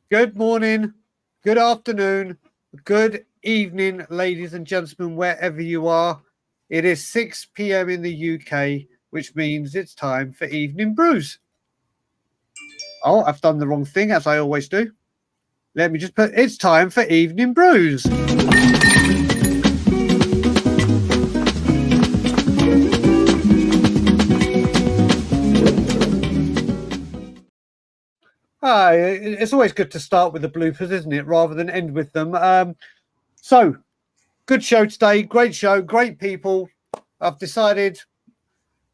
Good morning, good afternoon, good evening, ladies and gentlemen, wherever you are. It is 6 p.m. in the UK, which means it's time for Evening Brews. Oh, I've done the wrong thing, as I always do. Let me just put it's time for Evening Brews. It's always good to start with the bloopers, isn't it, rather than end with them. So, good show today, great show, great people. I've decided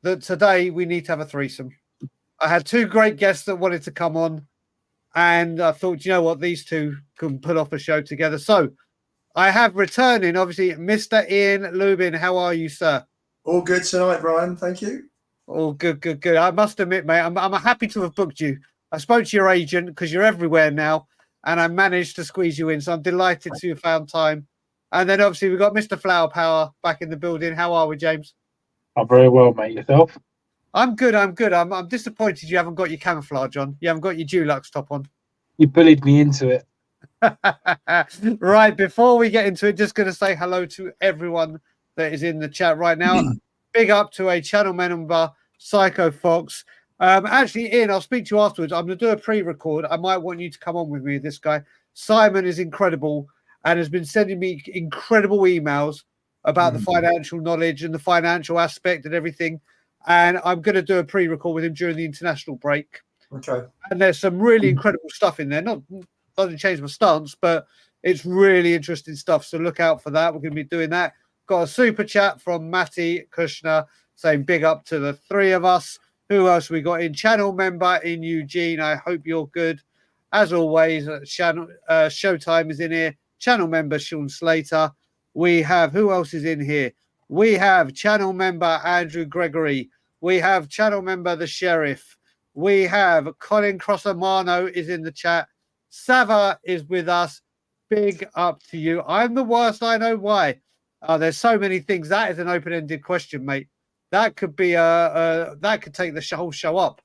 that today we need to have a threesome. I had two great guests that wanted to come on, and I thought, you know what, these two can put off a show together. So, I have returning, obviously, Mr. Ian Lubin. How are you, sir? All good tonight, Brian. Thank you. Oh, good. I must admit, mate, I'm happy to have booked you. I spoke to your agent because you're everywhere now, and I managed to squeeze you in. So I'm delighted to have found time. And then obviously we've got Mr. Flower Power back in the building. How are we, James? I'm very well, mate. Yourself? I'm good. I'm disappointed you haven't got your camouflage on. You haven't got your Dulux top on. You bullied me into it. Right, before we get into it, just going to say hello to everyone that is in the chat right now. Big up to a channel member, Psycho Fox. Actually, Ian, I'll speak to you afterwards. I'm going to do a pre-record. I might want you to come on with me, this guy. Simon is incredible and has been sending me incredible emails about the financial knowledge and the financial aspect and everything. And I'm going to do a pre-record with him during the international break. Okay. And there's some really incredible stuff in there. Doesn't change my stance, but it's really interesting stuff. So look out for that. We're going to be doing that. Got a super chat from Matty Kushner saying big up to the three of us. Who else we got in? Channel member in Eugene. I hope you're good. As always, Showtime is in here. Channel member Sean Slater. We have, who else is in here? We have channel member Andrew Gregory. We have channel member The Sheriff. We have Colin Crossamano is in the chat. Sava is with us. Big up to you. I'm the worst. I know why. There's so many things. That is an open-ended question, mate. That could be that could take the whole show up.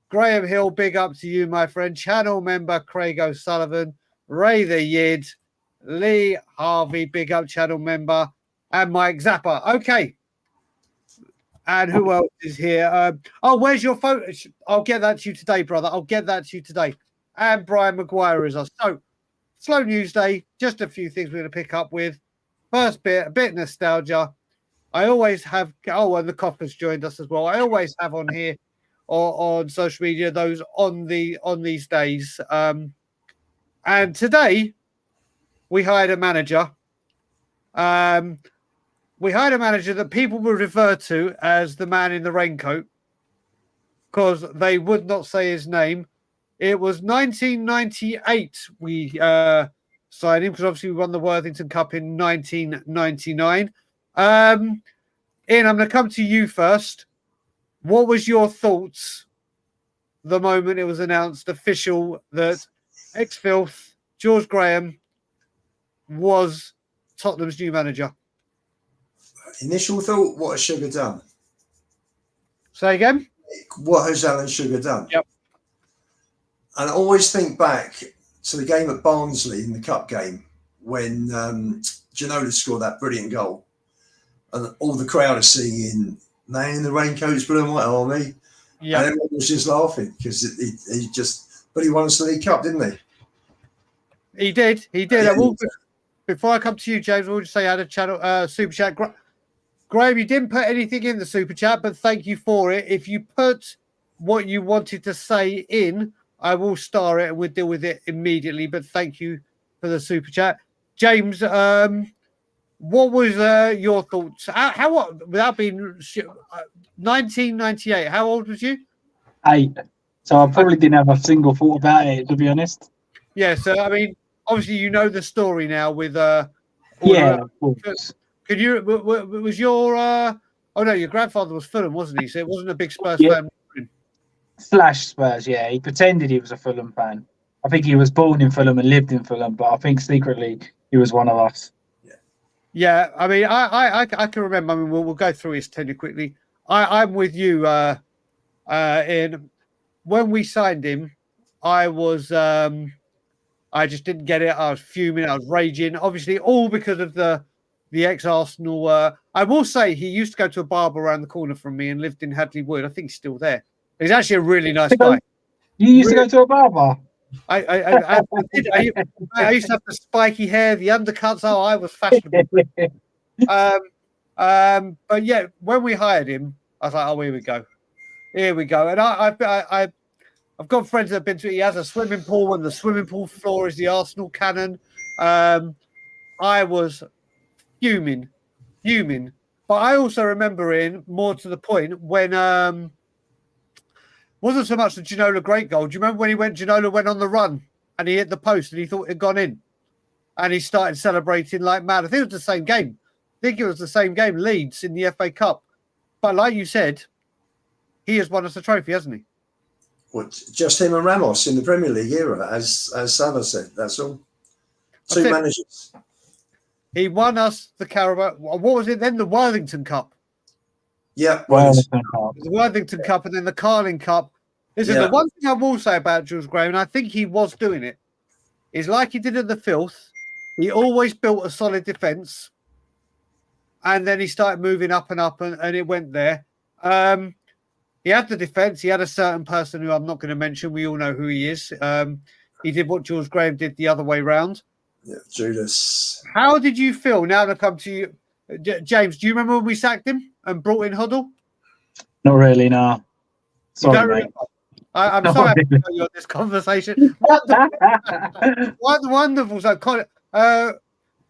Graham Hill, big up to you, my friend. Channel member Craig O'Sullivan, Ray the Yid, Lee Harvey, big up channel member, and Mike Zappa. Okay. And who else is here? Where's your photo? I'll get that to you today, brother. I'll get that to you today. And Brian Maguire is us. So, slow news day. Just a few things we're going to pick up with. First bit, a bit of nostalgia. I always have, and the Coppers joined us as well. I always have on here or on social media those on these days. And today we hired a manager. We hired a manager that people will refer to as the man in the raincoat because they would not say his name. It was 1998 we signed him because obviously we won the Worthington Cup in 1999. Ian, I'm going to come to you first. What was your thoughts the moment it was announced official that ex-Filth, George Graham, was Tottenham's new manager? Initial thought, what has Sugar done? Say again? What has Alan Sugar done? Yep. And I always think back to the game at Barnsley in the cup game when Ginola scored that brilliant goal. And all the crowd are singing, "Man in the raincoats, blue and white army." Yeah. And everyone was just laughing because he won us the League Cup, didn't he? He did. Before I come to you, James, we'll just say I had a channel super chat. Graham, you didn't put anything in the super chat, but thank you for it. If you put what you wanted to say in, I will star it and we'll deal with it immediately. But thank you for the super chat. James, what was your thoughts? How without being 1998? How old was you? 8. So I probably didn't have a single thought about it, to be honest. Yeah. So I mean, obviously you know the story now with of course. Could you? Was your? Oh no, your grandfather was Fulham, wasn't he? So it wasn't a big Spurs fan. Slash Spurs, yeah. He pretended he was a Fulham fan. I think he was born in Fulham and lived in Fulham, but I think secretly he was one of us. Yeah, I mean, I can remember. I mean, we'll go through his tenure quickly. I'm with you. In when we signed him, I was I just didn't get it. I was fuming. I was raging. Obviously, all because of the ex-Arsenal. I will say he used to go to a barber around the corner from me and lived in Hadley Wood. I think he's still there. He's actually a really nice guy. You used to go to a barber? I used to have the spiky hair, the undercuts. Oh, I was fashionable. But yeah, when we hired him, I was like, oh, here we go. And I've got friends that have been to it. He has a swimming pool, and the swimming pool floor is the Arsenal cannon. I was fuming. But I also remember in more to the point when wasn't so much the Ginola great goal. Do you remember when Ginola went on the run and he hit the post and he thought it had gone in? And he started celebrating like mad. I think it was the same game. Leeds in the FA Cup. But like you said, he has won us a trophy, hasn't he? Well, just him and Ramos in the Premier League era, as Sava said. That's all. Two managers. He won us the Carabao. What was it then? The Worthington Cup. Yeah, the Worthington Cup, and then the Carling Cup. Listen, the one thing I will say about Jules Graham, and I think he was doing it, is like he did at the Filth. He always built a solid defence, and then he started moving up and up, and it went there. He had the defence. He had a certain person who I'm not going to mention. We all know who he is. He did what Jules Graham did the other way round. Yeah, Judas. How did you feel? Now to come to you, James. Do you remember when we sacked him and brought in Huddle? Not really, no. Sorry, mate. I'm sorry to tell you on this conversation. Wonderful. So, Colin, what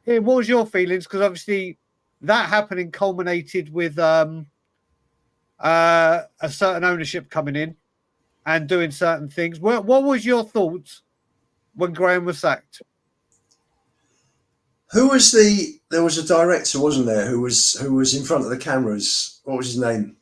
was your feelings? Because obviously that happening culminated with a certain ownership coming in and doing certain things. What was your thoughts when Graham was sacked? There was a director, wasn't there, who was in front of the cameras. What was his name?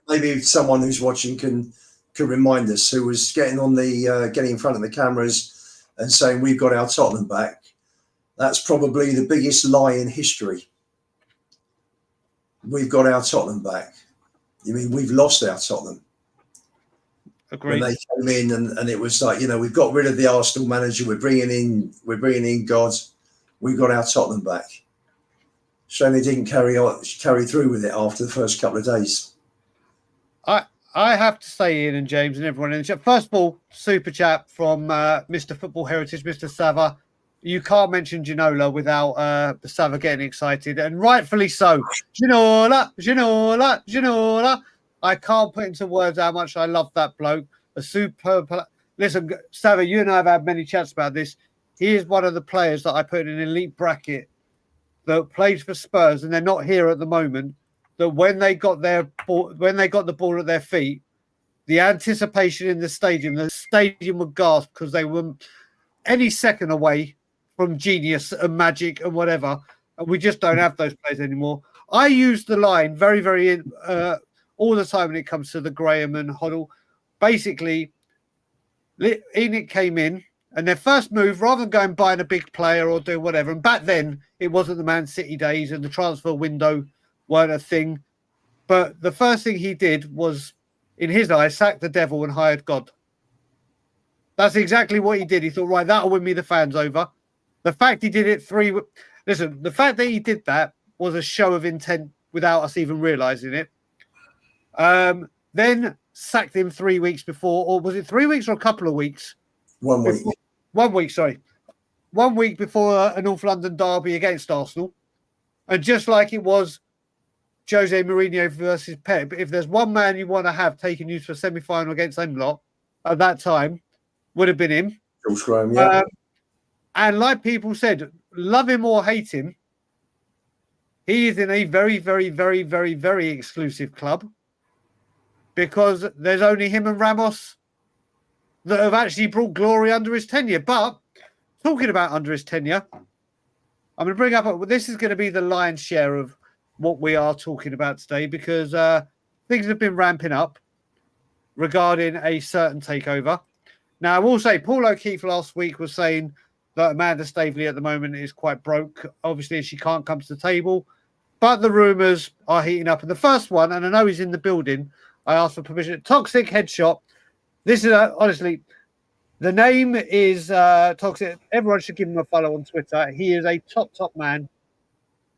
Maybe someone who's watching can remind us, who was getting in front of the cameras and saying we've got our Tottenham back. That's probably the biggest lie in history. We've got our Tottenham back. You mean we've lost our Tottenham? Agreed. When they came in and it was like, we've got rid of the Arsenal manager. We're bringing in God. We've got our Tottenham back. Shame they didn't carry through with it after the first couple of days. I have to say, Ian and James and everyone in the chat. First of all, super chat from Mr. Football Heritage, Mr. Sava. You can't mention Ginola without Sava getting excited, and rightfully so. Ginola. I can't put into words how much I love that bloke. A superb. Listen, Sava, you and I have had many chats about this. He is one of the players that I put in an elite bracket that plays for Spurs, and they're not here at the moment. That when they got the ball at their feet, the anticipation in the stadium would gasp because they were any second away from genius and magic and whatever. And we just don't have those players anymore. I use the line very, very all the time when it comes to the Graham and Hoddle. Basically, Enoch came in, and their first move, rather than going buying a big player or doing whatever, and back then it wasn't the Man City days and the transfer window weren't a thing. But the first thing he did was, in his eyes, sack the devil and hired God. That's exactly what he did. He thought, right, that'll win me the fans over. The fact he did it the fact that he did that was a show of intent without us even realising it. Then sacked him 3 weeks before, or was it 3 weeks or a couple of weeks? 1 week. 1 week, sorry. 1 week before a North London derby against Arsenal. And just like it was Jose Mourinho versus Pep, if there's one man you want to have taking you to a semi-final against them lot at that time, would have been him. Jules Graham, yeah. And like people said, love him or hate him, he is in a very, very, very, very, very exclusive club because there's only him and Ramos that have actually brought glory under his tenure. But talking about under his tenure, I'm going to bring up, this is going to be the lion's share of what we are talking about today because things have been ramping up regarding a certain takeover. Now, I will say Paul O'Keefe last week was saying that Amanda Stavley at the moment is quite broke. Obviously, she can't come to the table. But the rumours are heating up. And the first one, and I know he's in the building, I asked for permission. Toxic headshot This is honestly, the name is Toxic. Everyone should give him a follow on Twitter. He is a top man,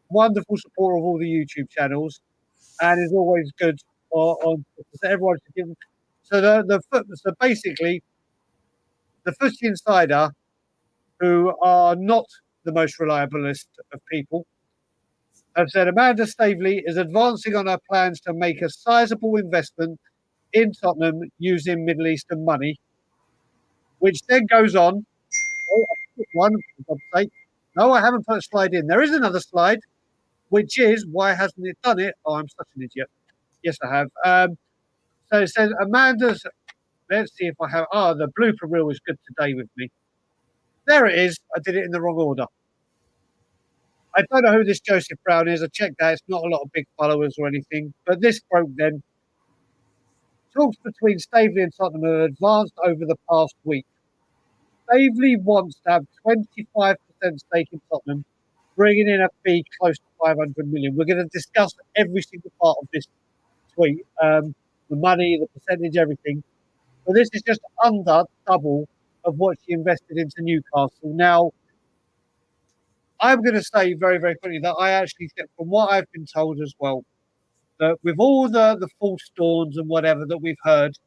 wonderful supporter of all the YouTube channels, and is always good on Twitter. So everyone should give him. So basically, the FTSE Insider, who are not the most reliablest of people, have said Amanda Stavley is advancing on her plans to make a sizable investment in Tottenham using Middle Eastern money, which then goes on. Oh, I put one, for God's sake. No, I haven't put a slide in. There is another slide, which is why hasn't it done it? Oh, I'm such an idiot. Yes, I have. So it says Amanda's. Let's see if I have. The blooper reel is good today with me. There it is. I did it in the wrong order. I don't know who this Joseph Brown is. I checked that. It's not a lot of big followers or anything. But this quote then. Talks between Stavley and Tottenham have advanced over the past week. Stavley wants to have 25% stake in Tottenham, bringing in a fee close to 500 million. We're going to discuss every single part of this tweet, the money, the percentage, everything. But this is just under double of what she invested into Newcastle. Now, I'm going to say very, very quickly that I actually think, from what I've been told as well, that with all the false dawns and whatever that we've heard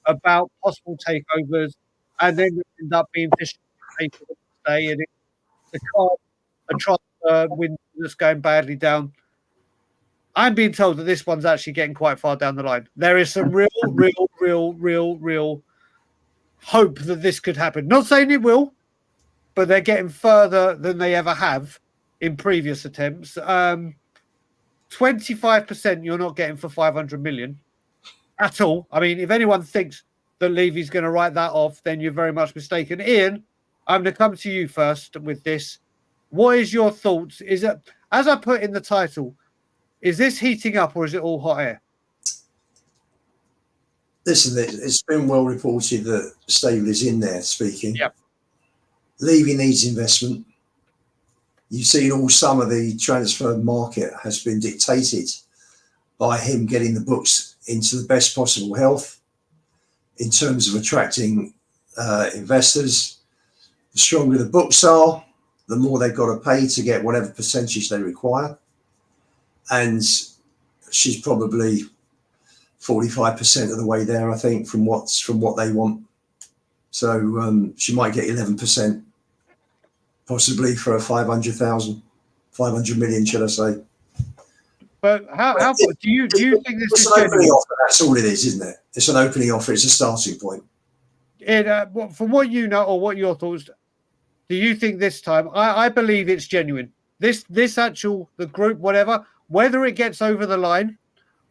about possible takeovers, and then end up being fished paper the next day, and it's a transfer window that's going badly down. I'm being told that this one's actually getting quite far down the line. There is some real hope that this could happen. Not saying it will, but they're getting further than they ever have in previous attempts. 25% you're not getting for 500 million at all. I mean, if anyone thinks that Levy's going to write that off, then you're very much mistaken. Ian, I'm going to come to you first with this. What is your thoughts? Is it, as I put in the title, is this heating up or is it all hot air? Listen, it's been well reported that Stavley's in there speaking. Yep. Levy needs investment. You've seen all summer the transfer market has been dictated by him getting the books into the best possible health in terms of attracting investors. The stronger the books are, the more they've got to pay to get whatever percentage they require. And she's probably 45% of the way there, I think, from what they want. So she might get 11%, possibly for a 500 million, should I say? But how do you think this is an opening offer? That's all it is, isn't it? It's an opening offer. It's a starting point. From what you know, or what your thoughts, do you think this time? I believe it's genuine. This actual, the group, whatever, whether it gets over the line,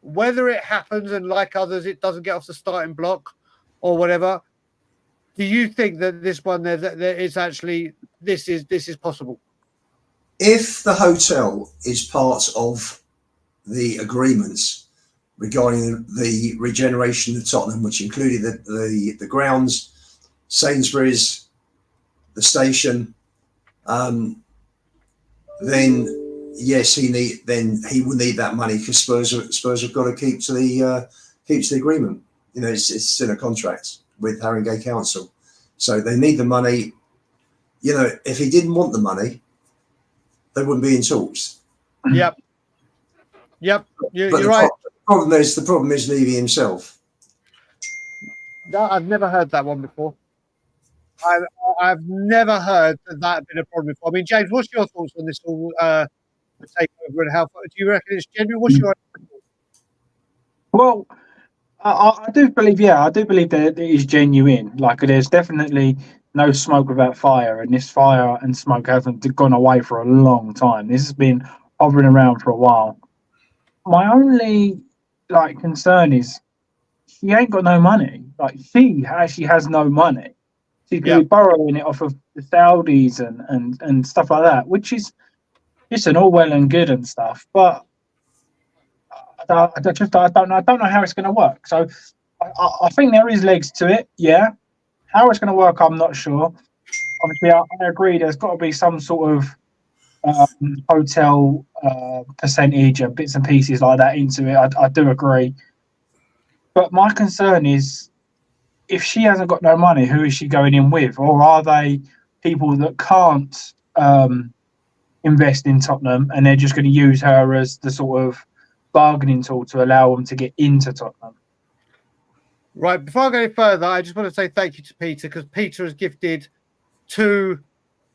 whether it happens and like others, it doesn't get off the starting block or whatever. Do you think that this one there is actually this is possible? If the hotel is part of the agreements regarding the regeneration of Tottenham, which included the grounds, Sainsbury's, the station, then yes, he will need that money because Spurs have got to keep to the agreement. You know, it's in a contract with Haringey Council, so they need the money. You know, if he didn't want the money, they wouldn't be in talks. Yep. You're right. The problem is Levy himself. No, I've never heard that one before. I've never heard that had been a problem before. I mean, James, what's your thoughts on this all takeover and how far do you reckon it's genuine? What's your Well, I do believe that it is genuine. Like, there's definitely no smoke without fire, and this fire and smoke haven't gone away for a long time. This has been hovering around for a while. My only concern is she ain't got no money. Like, she actually has no money. She's going to be borrowing it off of the Saudis and stuff like that, which is listen, all well and good and stuff, but I don't know how it's going to work. So I think there is legs to it. Yeah, how it's going to work, I'm not sure. Obviously, I agree. There's got to be some sort of hotel percentage and bits and pieces like that into it. I do agree, but my concern is if she hasn't got no money, who is she going in with? Or are they people that can't invest in Tottenham and they're just going to use her as the sort of bargaining tool to allow them to get into Tottenham? Right, before I go any further, I just want to say thank you to Peter, because Peter has gifted two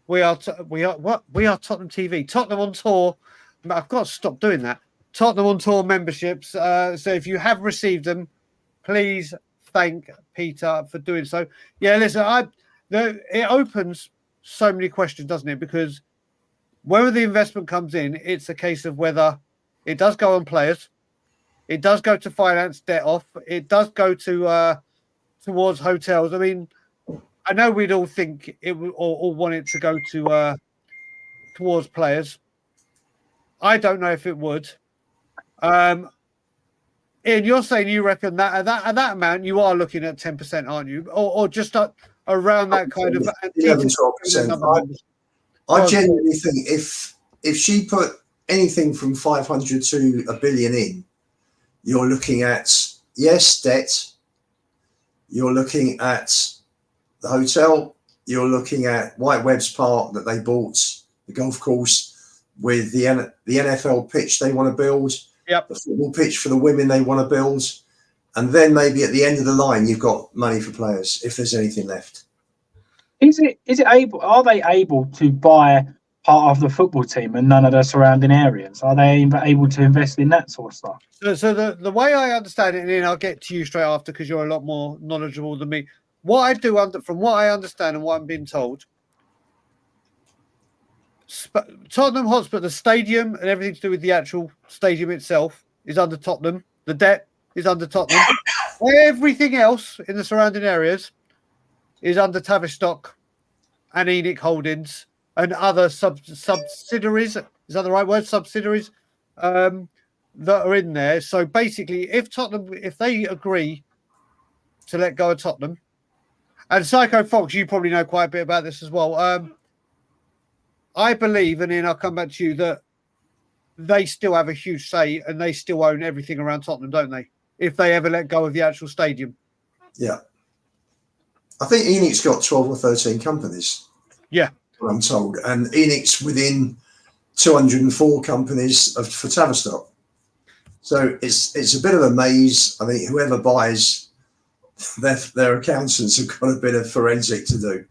we are Tottenham TV, Tottenham on Tour. I've got to stop doing that. Tottenham on Tour memberships. So if you have received them, please thank Peter for doing so. Yeah, listen, it opens so many questions, doesn't it? Because whether the investment comes in, it's a case of whether it does go on players, it does go to finance debt off, it does go to towards hotels. I mean, I know we'd all think it would, or want it to go to towards players. I don't know if it would. Ian, you're saying you reckon that at that amount you are looking at 10%, aren't you? Or just around that kind of 11-12%. I genuinely think if she put anything from 500 to $1 billion in, you're looking at debt. You're looking at the hotel. You're looking at White Webb's Park that they bought, the golf course with the NFL pitch they want to build. Yep. The football pitch for the women they want to build, and then maybe at the end of the line you've got money for players if there's anything left. Are they able to buy part of the football team and none of the surrounding areas? Are they able to invest in that sort of stuff? So the way I understand it, and then I'll get to you straight after because you're a lot more knowledgeable than me. What I do from what I understand and what I'm being told, Tottenham Hotspur, the stadium and everything to do with the actual stadium itself is under Tottenham. The debt is under Tottenham. Everything else in the surrounding areas is under Tavistock and Enoch Holdings and other subsidiaries. Is that the right word? Subsidiaries that are in there. So basically, if they agree to let go of Tottenham, and Psycho Fox, you probably know quite a bit about this as well. I believe, and then I'll come back to you, that they still have a huge say and they still own everything around Tottenham, don't they? If they ever let go of the actual stadium. Yeah. I think Enoch's got 12 or 13 companies. Yeah. I'm told. And Enoch's within 204 companies for Tavistock. So it's a bit of a maze. I think whoever buys, their accountants have got a bit of forensic to do.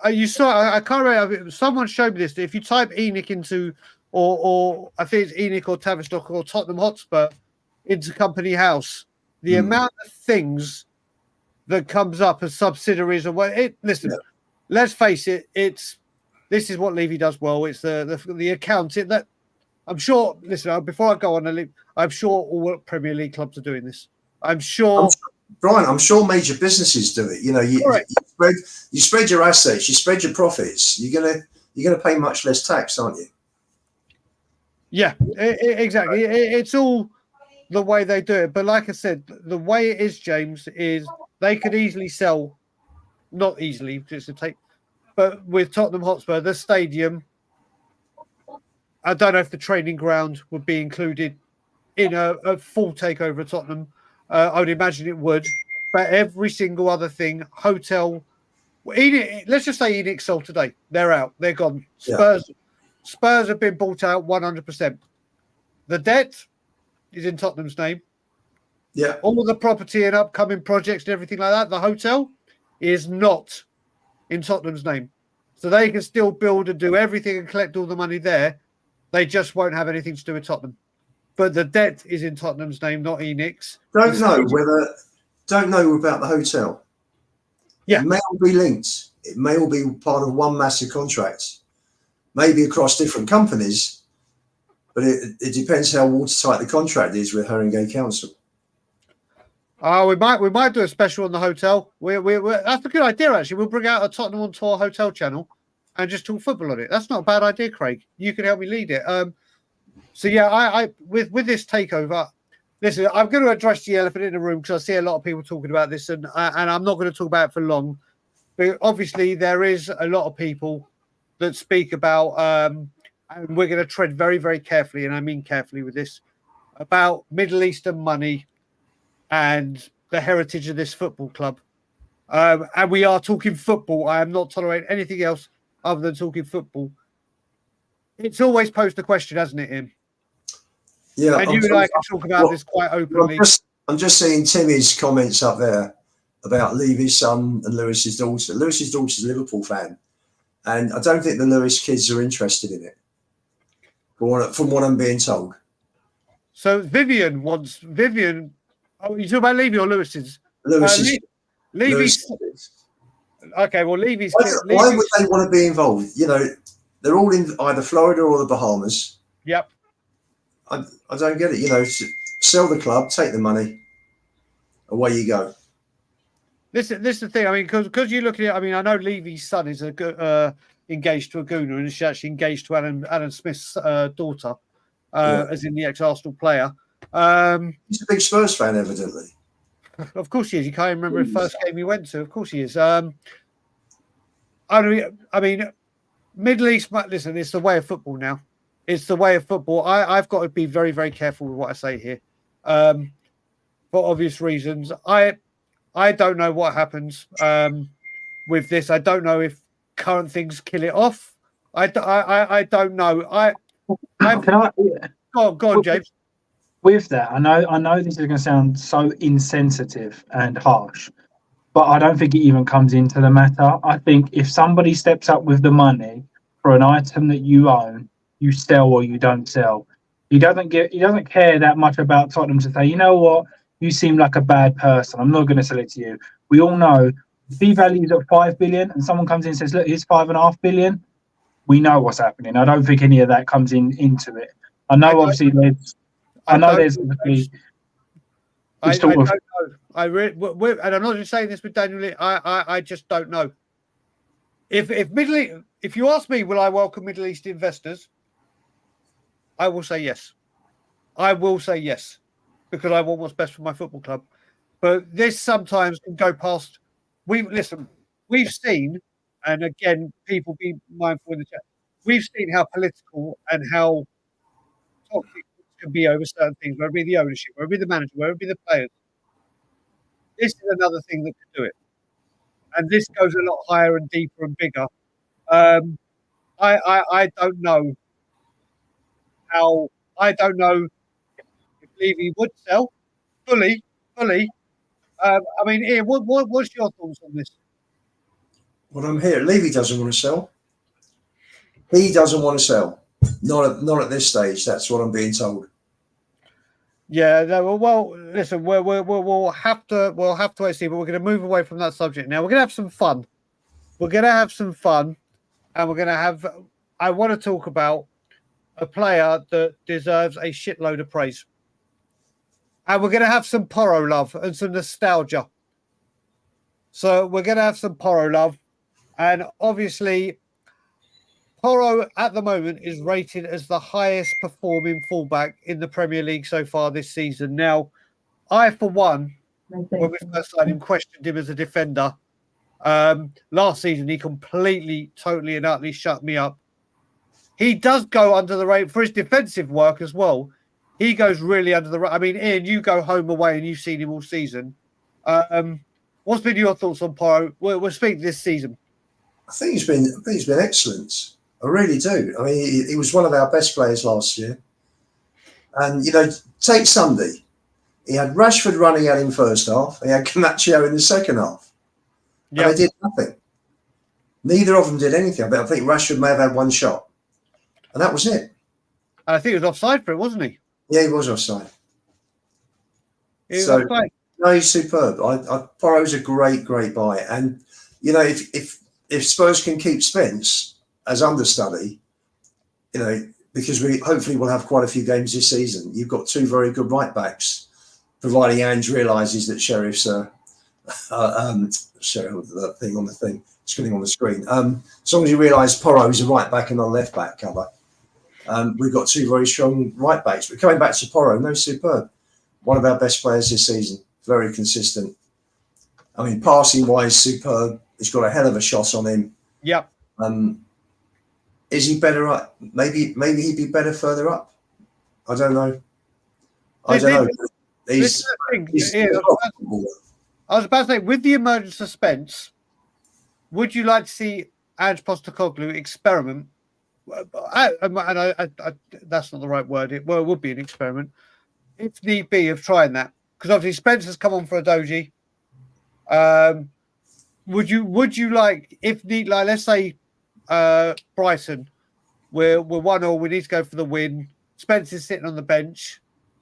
You saw, I can't remember, someone showed me this. If you type Enoch into, or I think it's Enoch or Tavistock or Tottenham Hotspur into company house, the amount of things that comes up as subsidiaries or let's face it, this is what Levy does well. It's the accounting that I'm sure. Listen, before I go on, I'm sure all Premier League clubs are doing this. I'm sure, Brian. I'm sure major businesses do it. You know, you spread your assets, you spread your profits. You're gonna pay much less tax, aren't you? Yeah, exactly. It's all the way they do it. But like I said, the way it is, James, is they could easily sell, not easily, just to take, but with Tottenham Hotspur, the stadium, I don't know if the training ground would be included in a full takeover of Tottenham. I would imagine it would. But every single other thing, hotel, let's just say Enoch sold today. They're out. They're gone. Spurs have been bought out 100%. The debt is in Tottenham's name. Yeah. All the property and upcoming projects and everything like that, the hotel is not in Tottenham's name. So they can still build and do everything and collect all the money there. They just won't have anything to do with Tottenham. But the debt is in Tottenham's name, not Enoch's. Don't know about the hotel. Yeah. It may all be linked. It may all be part of one massive contract. Maybe across different companies, but it depends how watertight the contract is with Haringey Council. We might do a special on the hotel. That's a good idea, actually. We'll bring out a Tottenham on Tour hotel channel and just talk football on it. That's not a bad idea, Craig. You can help me lead it. So yeah, I with this takeover, listen, I'm going to address the elephant in the room because I see a lot of people talking about this, and I'm not going to talk about it for long. But obviously, there is a lot of people that speak about, and we're going to tread very, very carefully, and I mean carefully with this, about Middle Eastern money and the heritage of this football club. And we are talking football. I am not tolerating anything else other than talking football. It's always posed the question, hasn't it, Im? Yeah, and you and I can talk about this quite openly. I'm just seeing Timmy's comments up there about Levy's son and Lewis's daughter. Lewis's daughter's a Liverpool fan, and I don't think the Lewis kids are interested in it, from what I'm being told. So Vivian. Oh, you talking about Levy or Lewis's? Lewis's. Levy's. Okay, well, Levy's. Why would they want to be involved? You know, they're all in either Florida or the Bahamas. Yep. I don't get it. You know, sell the club, take the money, away you go. This is the thing. I mean, because you're looking at. I mean, I know Levy's son is engaged to a Gooner, and she's actually engaged to Alan Smith's daughter, as in the ex-Arsenal player. He's a big Spurs fan, evidently. Of course he is. You can't remember the first game he went to. Of course he is. I mean, Middle East. Listen, it's the way of football now. It's the way of football. I've got to be very, very careful with what I say here, for obvious reasons. I don't know what happens with this. I don't know if current things kill it off. I don't know. Go on, James. With that, I know this is going to sound so insensitive and harsh, but I don't think it even comes into the matter. I think if somebody steps up with the money for an item that you own, you sell or you don't sell. He doesn't care that much about Tottenham to say, you know what, you seem like a bad person, I'm not going to sell it to you. We all know if he values at 5 billion and someone comes in and says, look, here's 5.5 billion, we know what's happening. I don't think any of that comes into it. I know obviously there's and I'm not just saying this with Daniel. I just don't know. If you ask me, will I welcome Middle East investors? I will say yes. I will say yes, because I want what's best for my football club. But this sometimes can go past. We've seen, and again, people be mindful in the chat. We've seen how political and how toxic can be over certain things, whether it be the ownership, whether it be the manager, whether it be the players. This is another thing that can do it. And this goes a lot higher and deeper and bigger. I don't know if Levy would sell fully. I mean, Ian, what's your thoughts on this? Well, I'm here. Levy doesn't want to sell. He doesn't want to sell. Not at this stage. That's what I'm being told. Yeah, no, well, listen, we'll have to wait, see, but we're going to move away from that subject now. We're going to have some fun. And we're going to have. I want to talk about a player that deserves a shitload of praise, and we're going to have some Porro love and some nostalgia. So we're going to have some Porro love, and obviously, Porro at the moment is rated as the highest performing fullback in the Premier League so far this season. Now, I, for one, when we first signed him, questioned him as a defender. Last season, he completely, totally and utterly shut me up. He does go under the radar for his defensive work as well. He goes really under the radar. I mean, Ian, you go home away and you've seen him all season. What's been your thoughts on Porro? We're speaking this season. I think he's been excellent. I really do. I mean, he was one of our best players last year. And, you know, take Sunday. He had Rashford running at him first half. He had Camacho in the second half. Yep. And they did nothing. Neither of them did anything. But I think Rashford may have had one shot. And that was it. And I think he was offside for it, wasn't he? Yeah, he was offside. He was offside. No, he's superb. Porro's a great buy. And, you know, if Spurs can keep Spence as understudy, you know, because we hopefully will have quite a few games this season. You've got two very good right backs, providing Ange realises that Sheriff's Sheriff, the thing on the thing, screen on the screen. As long as you realise Porro's a right back and a left back cover, we've got two very strong right backs. But coming back to Porro, no, superb. One of our best players this season, very consistent. I mean, passing wise, superb. He's got a hell of a shot on him. Yep. Is he better up? Maybe he'd be better further up. I don't know. This is the thing, Ian, I was about to say, with the emergence of Spence, would you like to see Ange Postecoglou experiment? That's not the right word. It would be an experiment, if need be, of trying that. Because obviously Spence has come on for a doji. Would you like, if need, like, let's say Brighton, we're 1-1, we need to go for the win. Spence is sitting on the bench.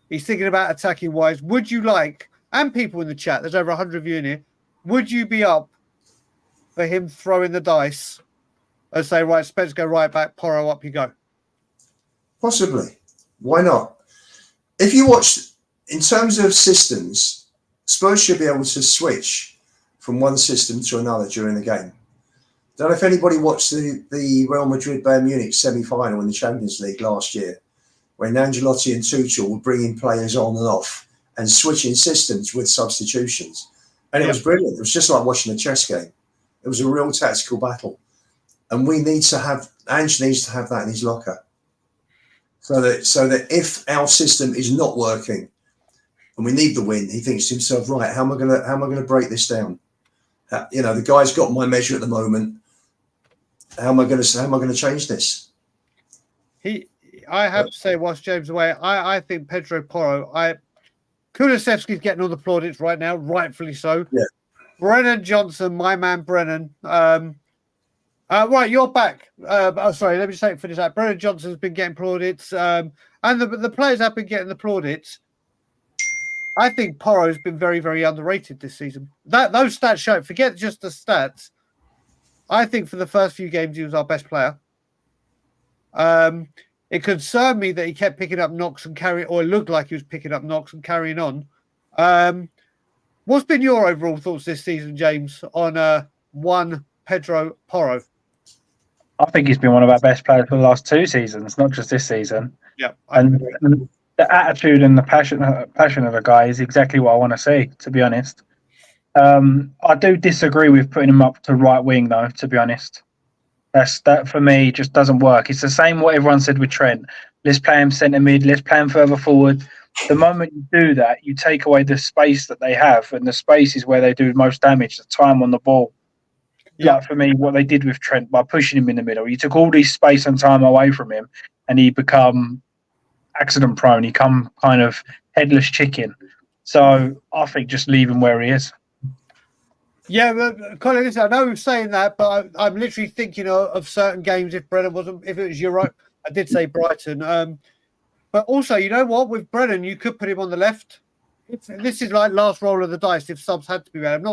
He's thinking about attacking wise. Would you like, and people in the chat, there's over 100 of you in here, would you be up for him throwing the dice and say, right, Spence, go right back, Porro, up you go? Possibly. Why not? If you watch, in terms of systems, Spurs should be able to switch from one system to another during the game. Don't know if anybody watched the Real Madrid Bayern Munich semi-final in the Champions League last year, when Ancelotti and Tuchel were bringing players on and off and switching systems with substitutions. And it was brilliant. It was just like watching a chess game. It was a real tactical battle. And Ange needs to have that in his locker. So that if our system is not working and we need the win, he thinks to himself, right, how am I gonna break this down? The guy's got my measure at the moment. How am I gonna change this? I have to say, whilst James away, I think Pedro Porro, Kulusevski's getting all the plaudits right now, rightfully so. Yeah. Brennan Johnson, my man Brennan. Right, you're back. Sorry, let me just finish that. Brennan Johnson's been getting plaudits, and the players have been getting the plaudits. I think Porro's been very, very underrated this season. Those stats show it. Forget just the stats. I think for the first few games he was our best player. It concerned me that he kept picking up knocks and carrying, or it looked like he was picking up knocks and carrying on. What's been your overall thoughts this season, James, on one Pedro Porro? I think he's been one of our best players for the last 2 seasons, not just this season. Yeah, and the attitude and the passion of the guy is exactly what I want to see, to be honest. I do disagree with putting him up to right wing, though, to be honest. That for me just doesn't work. It's the same what everyone said with Trent. Let's play him centre mid, let's play him further forward. The moment you do that, you take away the space that they have, and the space is where they do most damage, the time on the ball. Yeah. Like for me, what they did with Trent by pushing him in the middle, you took all this space and time away from him, and he become accident prone. He come kind of headless chicken. So I think just leave him where he is. Yeah, but Colin, listen, I know we're saying that, but I'm literally thinking of certain games. If it was Europe, I did say Brighton. But also, you know what? With Brennan, you could put him on the left. This is like last roll of the dice. If subs had to be made,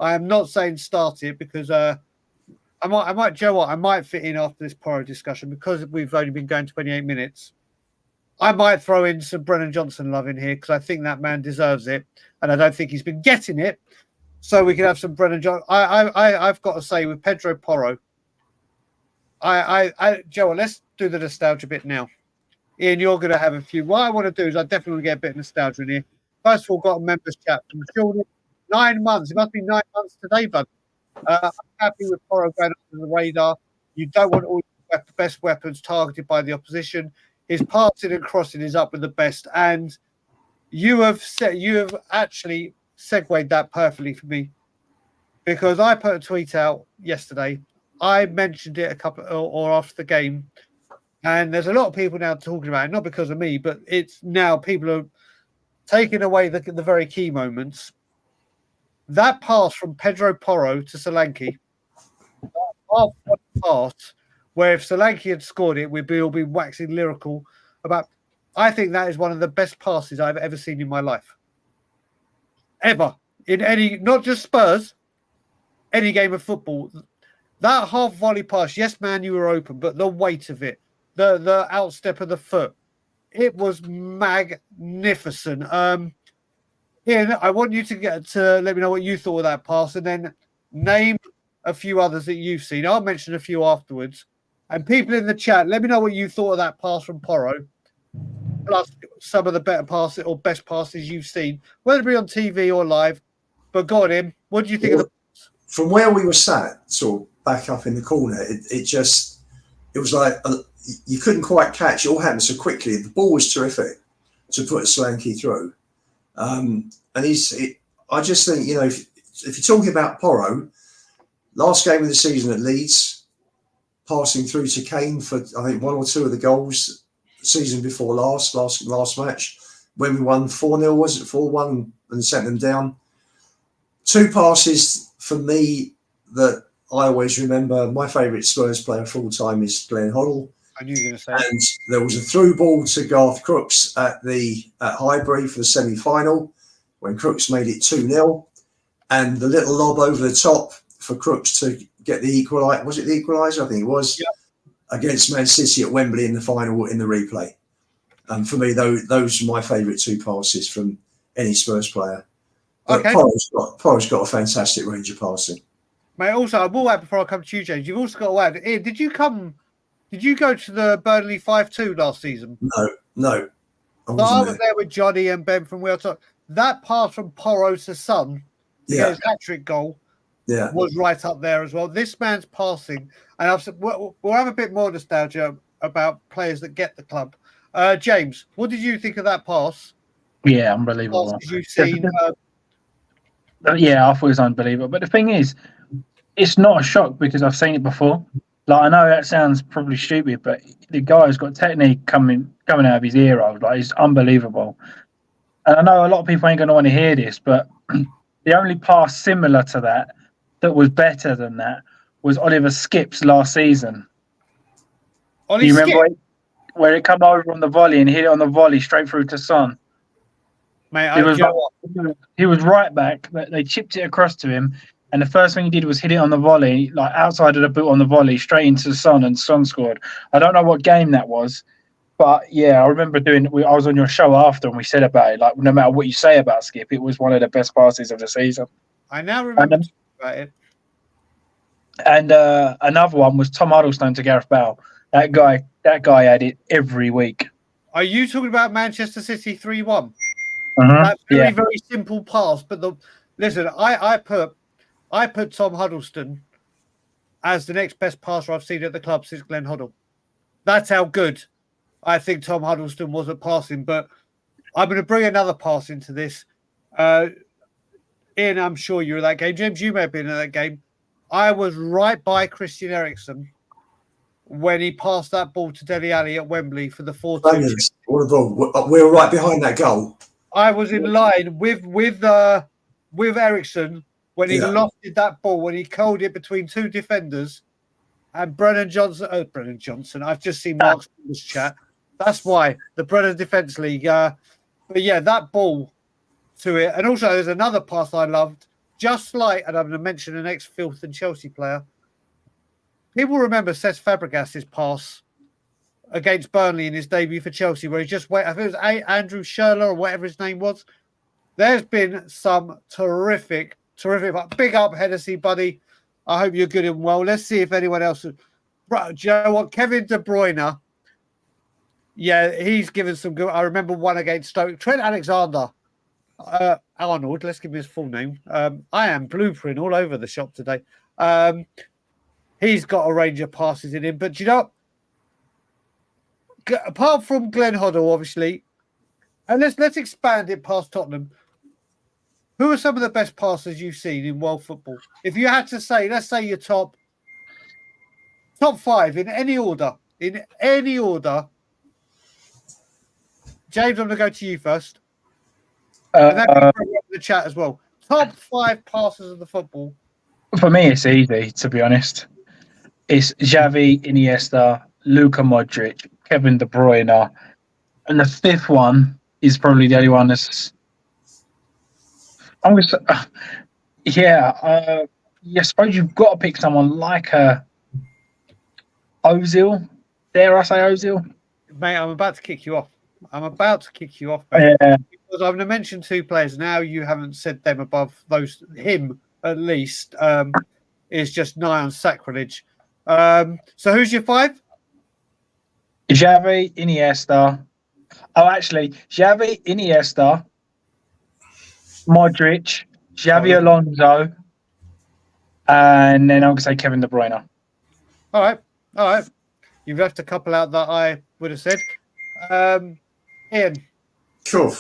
I am not saying start it because I might. Joe, what? I might fit in after this Porro discussion because we've only been going 28 minutes. I might throw in some Brennan Johnson love in here because I think that man deserves it, and I don't think he's been getting it. So we can have some Brennan Johnson. I've got to say with Pedro Porro, Joe, let's do the nostalgia bit now. Ian, you're going to have a few. What I want to do is I definitely want to get a bit of nostalgia in here. First of all, got a members chat from Jordan. 9 months. It must be 9 months today, bud. I'm happy with Porro going under the radar. You don't want all the best weapons targeted by the opposition. His passing and crossing is up with the best, and you have actually segued that perfectly for me because I put a tweet out yesterday. I mentioned it a couple or after the game, and there's a lot of people now talking about it, not because of me, but it's now people are taking away the very key moments. That pass from Pedro Porro to Solanke, half pass, where if Solanke had scored it, we'd all be waxing lyrical about. I think that is one of the best passes I've ever seen in my life. Ever. In any, not just Spurs, any game of football. That half volley pass, yes, man, you were open, but the weight of it, the outstep of the foot, it was magnificent. Ian, I want you to let me know what you thought of that pass and then name a few others that you've seen. I'll mention a few afterwards. And people in the chat, let me know what you thought of that pass from Porro, plus some of the better passes or best passes you've seen, whether it be on TV or live. But go on, Im. What do you think of the pass? From where we were sat, sort of back up in the corner, it was like you couldn't quite catch. It all happened so quickly. The ball was terrific to put Solanke through. And I just think, if you're talking about Porro, last game of the season at Leeds, passing through to Kane for I think one or two of the goals the season before last match when we won 4-0, was it 4-1 and sent them down. Two passes for me that I always remember. My favourite Spurs player of all time is Glenn Hoddle. I knew you were going to say. And there was a through ball to Garth Crooks at Highbury for the semi-final when Crooks made it 2-0, and the little lob over the top for Crooks to get the equaliser. Was it the equaliser? I think it was. Yep. Against Man City at Wembley in the final in the replay. And for me, those are my favourite two passes from any Spurs player. But Okay. Porro's got a fantastic range of passing. Mate, also, I will add before I come to you, James, you've also got to add, Ian, did you go to the Burnley 5-2 last season? No. I was there with Johnny and Ben from Wheel Talk. That pass from Porro to Son, his hat-trick goal, was right up there as well. This man's passing, and I've said we'll have a bit more nostalgia about players that get the club. James, what did you think of that pass? Yeah, unbelievable. You've seen, yeah, I thought it was unbelievable. But the thing is, it's not a shock because I've seen it before. Like, I know that sounds probably stupid, but the guy's got technique coming out of his ear. Like, it's unbelievable. And I know a lot of people ain't going to want to hear this, but the only pass similar to that was better than that was Oliver Skipp's last season. Do you remember where it come over on the volley and hit it on the volley straight through to Son? Mate, he was right back. They chipped it across to him, and the first thing he did was hit it on the volley, like outside of the boot on the volley, straight into Son, and Son scored. I don't know what game that was, but yeah, I remember I was on your show after, and we said about it. Like, no matter what you say about Skip, it was one of the best passes of the season. I now remember about it. And another one was Tom Huddlestone to Gareth Bale. That guy had it every week. Are you talking about Manchester City 3-1? That very simple pass. But listen, I put Tom Huddlestone as the next best passer I've seen at the club since Glenn Hoddle. That's how good I think Tom Huddlestone was at passing. But I'm going to bring another pass into this. Ian, I'm sure you were at that game. James, you may have been at that game. I was right by Christian Eriksen when he passed that ball to Dele Alli at Wembley for the 4-2. What a ball. We were right behind that goal. I was in line with Eriksen when he lofted that ball, when he curled it between two defenders, and Brennan Johnson. I've just seen Mark's chat. That's why the Brennan Defence League. But yeah, that ball to it. And also there's another pass I loved, just like, and I'm going to mention an ex-Filth and Chelsea player. People remember Cesc Fabregas's pass against Burnley in his debut for Chelsea, where he just went, I think it was Andrew Schürrle or whatever his name was. There's been some terrific. Big up, Hennessy, buddy. I hope you're good and well. Let's see if anyone else. Bro, do you know what? Kevin De Bruyne. Yeah, he's given some good. I remember one against Stoke. Trent Alexander Arnold. Let's give him his full name. I am bloopering all over the shop today. He's got a range of passes in him, but do you know, apart from Glenn Hoddle, obviously, and let's expand it past Tottenham. Who are some of the best passers you've seen in world football? If you had to say, let's say your top 5 in any order. James, I'm going to go to you first. And that can be in the chat as well. Top 5 passers of the football. For me, it's easy, to be honest. It's Xavi, Iniesta, Luka Modric, Kevin De Bruyne, and the 5th one is probably the only one that's. I'm going to say, I suppose you've got to pick someone like Ozil. Dare I say Ozil? Mate, I'm about to kick you off. Mate, yeah. Because I'm going to mention 2 players now. You haven't said them above those. Him, at least, is just nigh on sacrilege. So who's your 5? Xavi, Iniesta. Oh, actually, Xavi, Iniesta, Modric, Xavi Alonso, and then I'm going to say Kevin De Bruyne. All right. You've left a couple out that I would have said. Ian. Cool.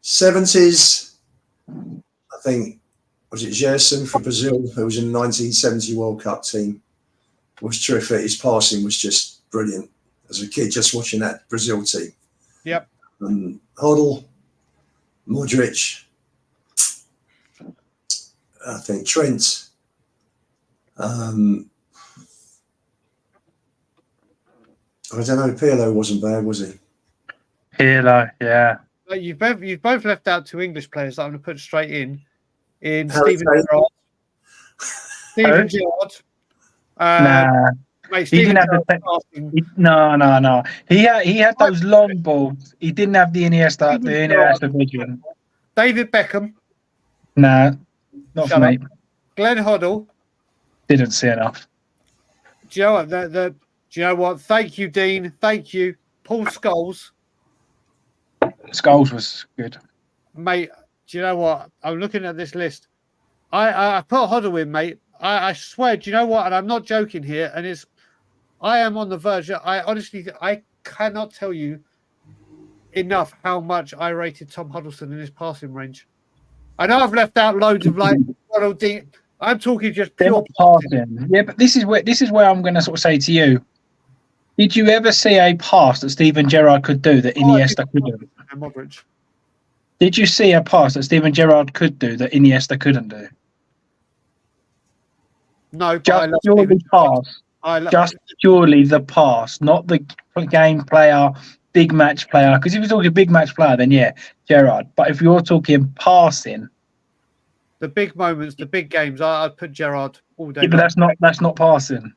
70s, I think, was it Gerson for Brazil, who was in the 1970 World Cup team, was terrific. His passing was just brilliant. As a kid, just watching that Brazil team. Yep. Hoddle, Modric, I think Trent. I don't know. Pirlo wasn't bad, was he? Pirlo, yeah. You've both left out 2 English players that I'm going to put straight in Harry Steven Kane. Gerrard. Steven Gerrard. Nah. Mate, He didn't have Gerrard's no. He had those long balls. He didn't have the Iniesta vision. David Beckham. Nah, not for me. Glenn Hoddle. Didn't see enough. Do you know what? Do you know what? Thank you, Dean. Thank you, Paul Scholes. Scholes was good, mate. Do you know what? I'm looking at this list. I put Hoddle in, mate. I swear. Do you know what? And I'm not joking here. And I am on the verge. I honestly, I cannot tell you enough how much I rated Tom Huddleston in his passing range. I know I've left out loads of like Ronald Dean. I'm talking just pure passing. Yeah, but this is where I'm going to sort of say to you: did you ever see a pass that Steven Gerrard could do that Iniesta couldn't? Modric. Did you see a pass that Steven Gerrard could do that Iniesta couldn't do? No, just purely pass. Just purely the pass, not the game player, big match player. Because if you're talking big match player, then yeah, Gerrard. But if you're talking passing, the big moments, the big games, I'd put Gerrard all day. Yeah, but that's not passing.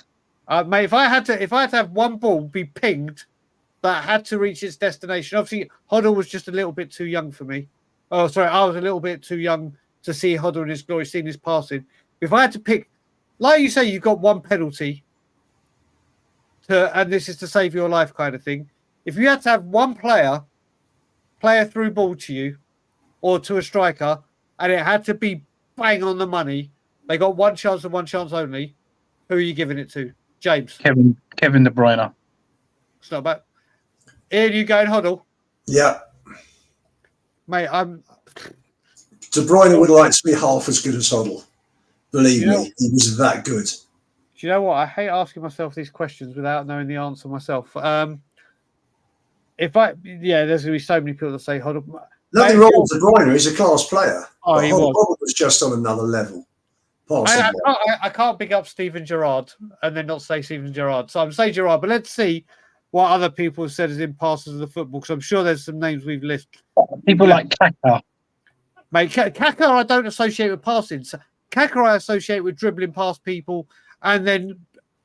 Mate, if I had to have one ball be pinged that had to reach its destination, obviously Hoddle was just a little bit too young for me. Oh, sorry, I was a little bit too young to see Hoddle in his glory, seeing his passing. If I had to pick, like you say, you've got one penalty, and this is to save your life kind of thing. If you had to have one player play a through ball to you or to a striker, and it had to be bang on the money, they got one chance and one chance only, who are you giving it to? James. Kevin De Bruyne. It's not bad. Ian, you going Hoddle? Yeah. Mate, De Bruyne would like to be half as good as Hoddle. Believe me, he was that good. Do you know what? I hate asking myself these questions without knowing the answer myself. There's going to be so many people that say Hoddle. Nothing wrong with De Bruyne. He's a class player. Oh, he Hoddle was just on another level. I can't pick up Steven Gerrard and then not say Steven Gerrard. So I'm saying Gerrard, but let's see what other people have said as in passes of the football, because I'm sure there's some names we've listed. People like Kaka. Mate, Kaka I don't associate with passing. Kaka I associate with dribbling past people and then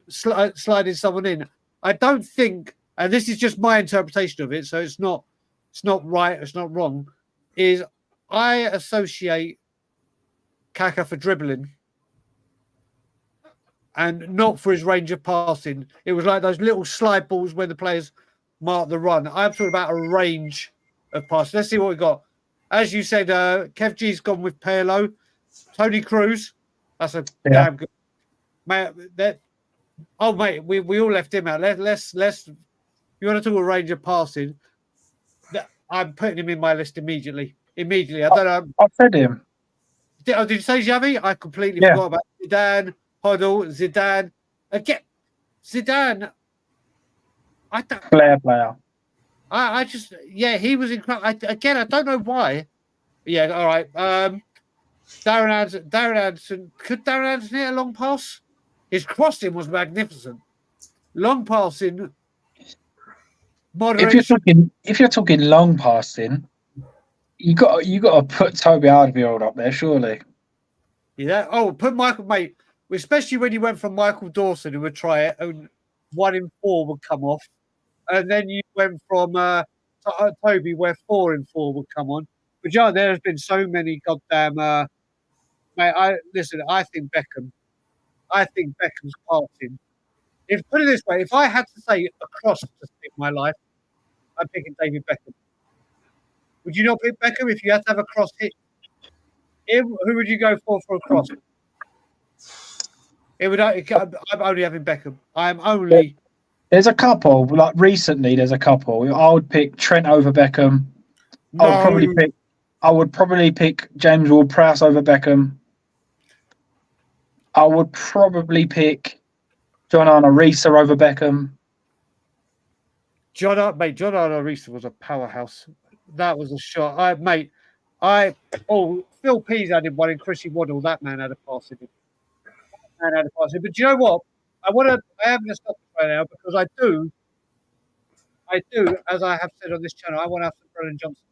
sliding someone in. I don't think, and this is just my interpretation of it, so it's not right, it's not wrong, is I associate Kaka for dribbling and not for his range of passing. It was like those little slide balls when the players mark the run. I'm talking about a range of passes. Let's see what we got. As you said, Kev G's gone with Pirlo. Tony Cruz. That's a damn good. Mate, we all left him out. Let's. You want to talk a range of passing? I'm putting him in my list immediately. I don't know. I said him. Did you say Xavi? I completely forgot about Zidane. Hoddle, Zidane. Again, Zidane. I don't. Player. I just, he was incredible. I don't know why. Yeah, all right. Darren Anderson. Could Darren Anderson hit a long pass? His crossing was magnificent. Long passing. Moderate. If you're talking long passing, you got to put Toby Alderweireld up there, surely. Yeah. Oh, put Michael, mate. Especially when you went from Michael Dawson, who would try it, and 1 in 4 would come off, and then you went from Toby, where 4 in 4 would come on. But John, there has been so many goddamn. Mate, I think Beckham. I think Beckham's passing. Put it this way, if I had to say a cross to save my life, I'm picking David Beckham. Would you not pick Beckham if you had to have a cross hit? Who would you go for a cross? I'm only having Beckham. I'm only. There's a couple. Like recently, there's a couple. I would pick Trent over Beckham. No. I I would probably pick James Ward-Prowse over Beckham. I would probably pick John Arne-Riise over Beckham. John Arne-Riise was a powerhouse. That was a shot. Phil Pease added one in Chrissy Waddle. That man had a pass in him. But do you know what? I am going to stop it right now because I do, as I have said on this channel, I want to have some Brennan Johnson.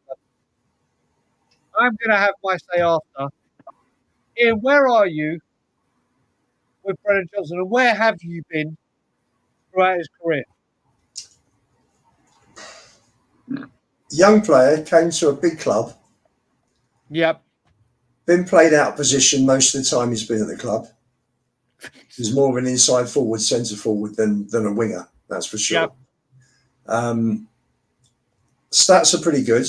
I'm going to have my say after. Ian, where are you with Brennan Johnson, and where have you been throughout his career? Young player, came to a big club. Yep. Been played out of position most of the time he's been at the club. He's more of an inside forward, centre forward than a winger, that's for sure. Yep. Stats are pretty good,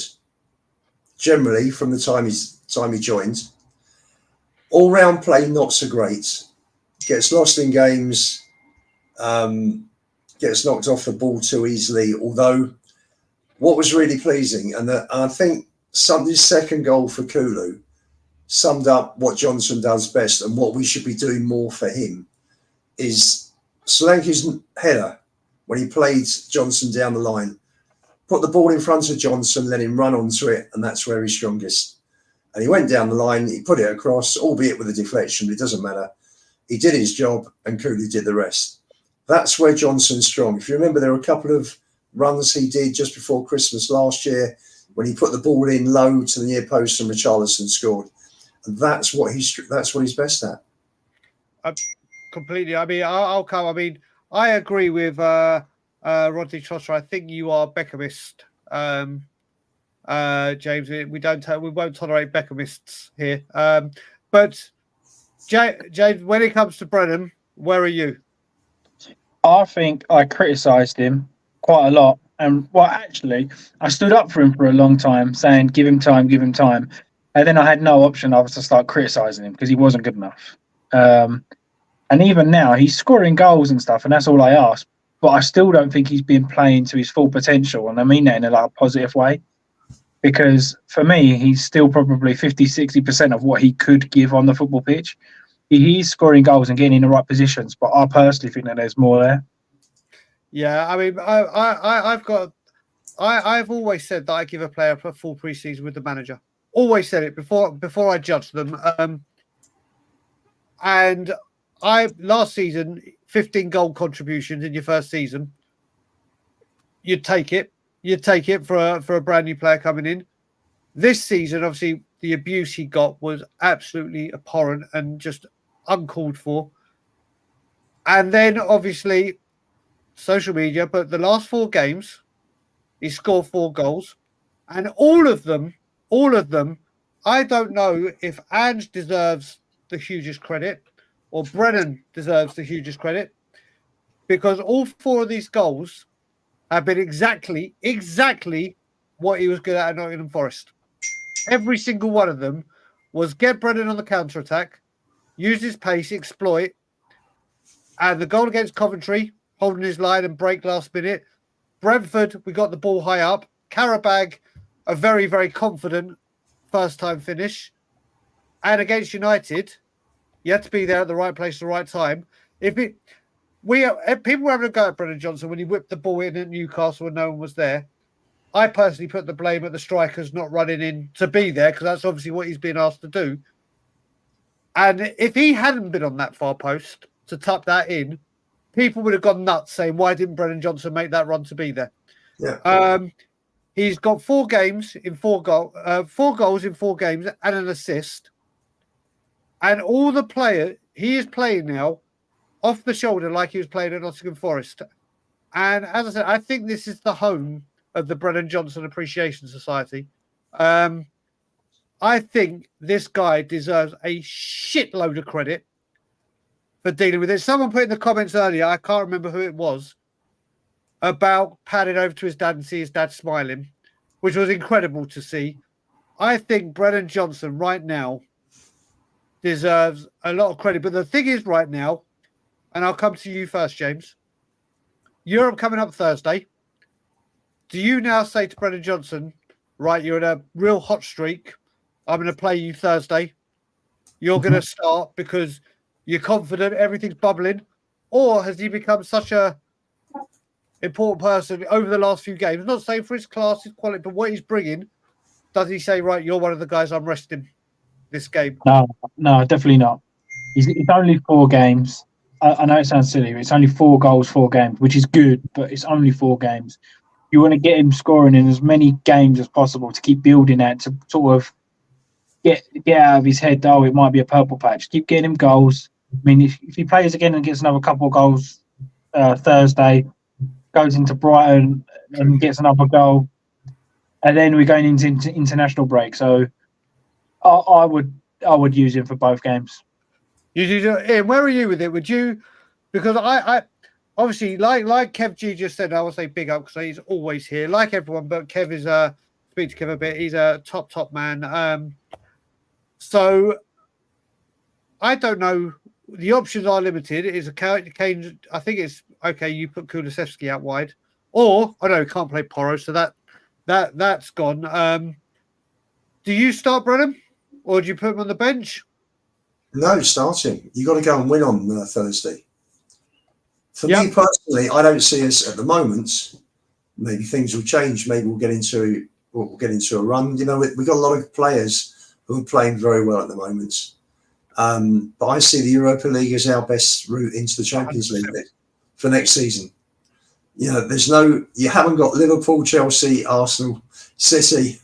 generally, from the time he joined. All round play, not so great. Gets lost in games, gets knocked off the ball too easily. Although, what was really pleasing, and I think his second goal for Kulu summed up what Johnson does best and what we should be doing more for him, is Solanke's header when he played Johnson down the line. Put the ball in front of Johnson, let him run onto it, and that's where he's strongest. And he went down the line, he put it across, albeit with a deflection, but it doesn't matter. He did his job, and Kulu did the rest. That's where Johnson's strong. If you remember, there were a couple of runs he did just before Christmas last year when he put the ball in low to the near post and Richarlison scored. And that's what he's best at. Completely. I mean, I'll come. I mean, I agree with Rodney Trotter. I think you are Beckhamist, James. We won't tolerate Beckhamists here. But James, when it comes to Brennan, where are you? I think I criticised him quite a lot. And well, actually, I stood up for him for a long time, saying, give him time. And then I had no option other to start criticising him because he wasn't good enough. And even now, he's scoring goals and stuff, and that's all I ask. But I still don't think he's been playing to his full potential, and I mean that in a positive way. Because for me, he's still probably 50-60% of what he could give on the football pitch. He's scoring goals and getting in the right positions, but I personally think that there's more there. Yeah, I mean, I've always said that I give a player a full preseason with the manager. Always said it before I judge them. And last season, 15 goal contributions in your first season. You'd take it. You'd take it for a brand new player coming in. This season, obviously, the abuse he got was absolutely abhorrent and just uncalled for. And then, obviously, social media. But the last 4 games, he scored 4 goals, and all of them. I don't know if Ange deserves the hugest credit or Brennan deserves the hugest credit, because all 4 of these goals have been exactly what he was good at Nottingham Forest. Every single one of them was get Brennan on the counter-attack, use his pace, exploit, and the goal against Coventry, holding his line and break last minute. Brentford, we got the ball high up. Karabag, a very, very confident first-time finish. And against United, you had to be there at the right place at the right time. People were having a go at Brennan Johnson when he whipped the ball in at Newcastle and no one was there. I personally put the blame at the strikers not running in to be there, because that's obviously what he's been asked to do. And if he hadn't been on that far post to tuck that in, people would have gone nuts saying, why didn't Brennan Johnson make that run to be there? Yeah. He's got 4 games in 4 goals in 4 games and an assist. And all the players, he is playing now off the shoulder like he was playing at Nottingham Forest. And as I said, I think this is the home of the Brennan Johnson Appreciation Society. I think this guy deserves a shitload of credit for dealing with it. Someone put in the comments earlier, I can't remember who it was, about padding over to his dad and see his dad smiling, which was incredible to see. I think Brennan Johnson right now deserves a lot of credit. But the thing is right now, and I'll come to you first, James, Europe coming up Thursday. Do you now say to Brennan Johnson, right, you're in a real hot streak, I'm going to play you Thursday. You're going to start because you're confident, everything's bubbling? Or has he become such a important person over the last few games? Not saying for his class, his quality, but what he's bringing. Does he say, right, you're one of the guys I'm resting this game? No, definitely not. It's only 4 games. I know it sounds silly, but it's only 4 goals, 4 games, which is good, but it's only 4 games. You want to get him scoring in as many games as possible to keep building that, to sort of get out of his head, oh, it might be a purple patch. Keep getting him goals. I mean, if he plays again and gets another couple of goals Thursday, goes into Brighton and gets another goal, and then we're going into international break. So I would use him for both games. Ian, where are you with it? Would you? Because I obviously like Kev G just said, I would say big up because he's always here, like everyone. But Kev is speak to Kev a bit. He's a top man. So I don't know. The options are limited. Is a Kane? I think it's okay. You put Kulusevski out wide, or I know can't play Porro, so that's gone. Do you start Brennan, or do you put him on the bench? No, starting. You got to go and win on Thursday. For me personally, I don't see us at the moment. Maybe things will change. Maybe we'll get into a run. You know, we've got a lot of players who are playing very well at the moment. But I see the Europa League as our best route into the Champions 100%. League for next season. You know, you haven't got Liverpool, Chelsea, Arsenal, City.